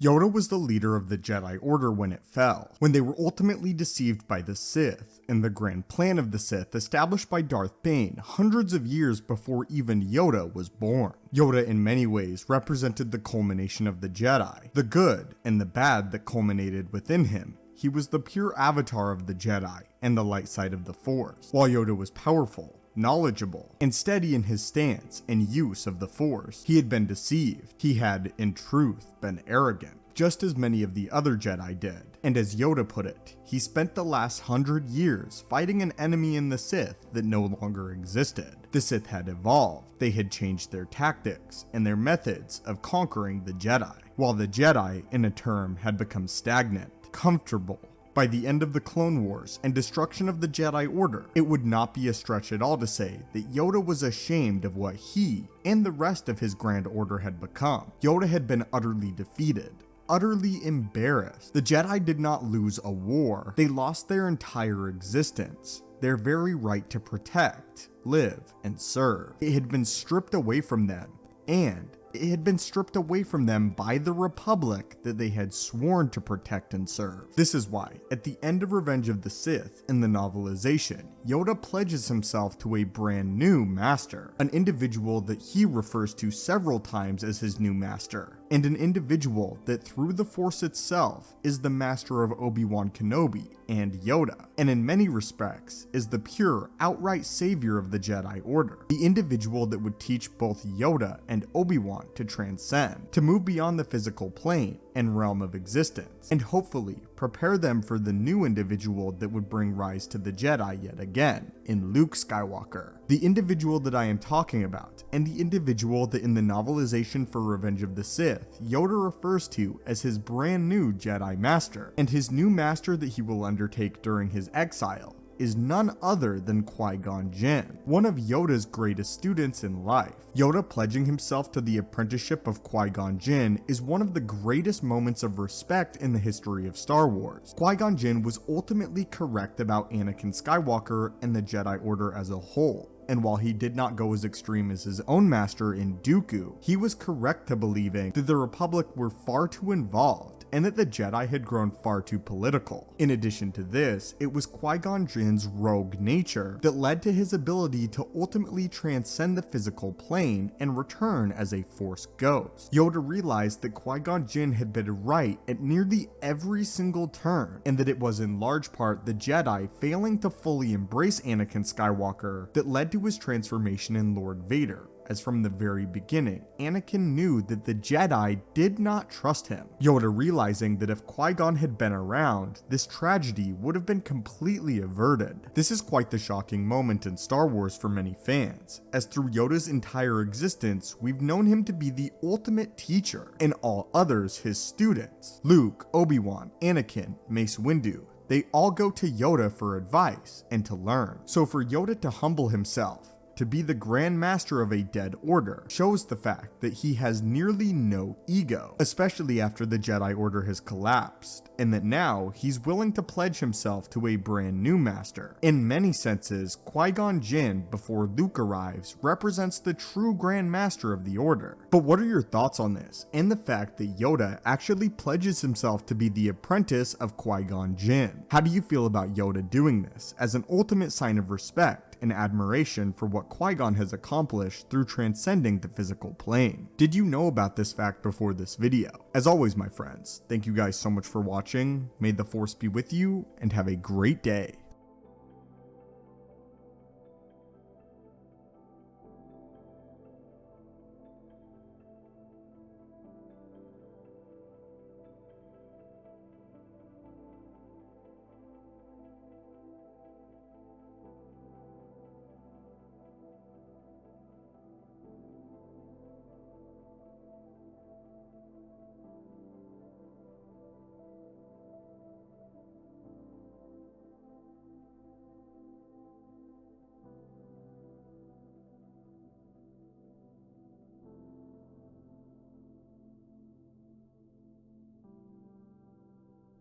Yoda was the leader of the Jedi Order when it fell, when they were ultimately deceived by the Sith, and the grand plan of the Sith established by Darth Bane hundreds of years before even Yoda was born. Yoda in many ways represented the culmination of the Jedi, the good and the bad that culminated within him. He was the pure avatar of the Jedi and the light side of the Force. While Yoda was powerful, knowledgeable, and steady in his stance and use of the Force, he had been deceived. He had, in truth, been arrogant, just as many of the other Jedi did. And as Yoda put it, he spent the last 100 years fighting an enemy in the Sith that no longer existed. The Sith had evolved, they had changed their tactics and their methods of conquering the Jedi, while the Jedi, in a term, had become stagnant, comfortable. By the end of the Clone Wars and destruction of the Jedi Order, it would not be a stretch at all to say that Yoda was ashamed of what he and the rest of his Grand Order had become. Yoda had been utterly defeated, utterly embarrassed. The Jedi did not lose a war, they lost their entire existence, their very right to protect, live, and serve. It had been stripped away from them, and it had been stripped away from them by the Republic that they had sworn to protect and serve. This is why, at the end of Revenge of the Sith in the novelization, Yoda pledges himself to a brand new master, an individual that he refers to several times as his new master, and an individual that through the Force itself is the master of Obi-Wan Kenobi and Yoda, and in many respects is the pure, outright savior of the Jedi Order, the individual that would teach both Yoda and Obi-Wan to transcend, to move beyond the physical plane and realm of existence, and hopefully prepare them for the new individual that would bring rise to the Jedi yet again, in Luke Skywalker. The individual that I am talking about, and the individual that in the novelization for Revenge of the Sith, Yoda refers to as his brand new Jedi Master, and his new master that he will undertake during his exile, is none other than Qui-Gon Jinn, one of Yoda's greatest students in life. Yoda pledging himself to the apprenticeship of Qui-Gon Jinn is one of the greatest moments of respect in the history of Star Wars. Qui-Gon Jinn was ultimately correct about Anakin Skywalker and the Jedi Order as a whole. And while he did not go as extreme as his own master in Dooku, he was correct to believing that the Republic were far too involved and that the Jedi had grown far too political. In addition to this, it was Qui-Gon Jinn's rogue nature that led to his ability to ultimately transcend the physical plane and return as a Force ghost. Yoda realized that Qui-Gon Jinn had been right at nearly every single turn, and that it was in large part the Jedi failing to fully embrace Anakin Skywalker that led to his transformation in Lord Vader, as from the very beginning, Anakin knew that the Jedi did not trust him. Yoda realizing that if Qui-Gon had been around, this tragedy would have been completely averted. This is quite the shocking moment in Star Wars for many fans, as through Yoda's entire existence, we've known him to be the ultimate teacher, and all others his students. Luke, Obi-Wan, Anakin, Mace Windu, they all go to Yoda for advice and to learn. So for Yoda to humble himself, to be the Grand Master of a dead order, shows the fact that he has nearly no ego, especially after the Jedi Order has collapsed, and that now he's willing to pledge himself to a brand new master. In many senses, Qui-Gon Jinn, before Luke arrives, represents the true Grand Master of the Order. But what are your thoughts on this, and the fact that Yoda actually pledges himself to be the apprentice of Qui-Gon Jinn? How do you feel about Yoda doing this, as an ultimate sign of respect and admiration for what Qui-Gon has accomplished through transcending the physical plane? Did you know about this fact before this video? As always, my friends, thank you guys so much for watching. May the Force be with you, and have a great day.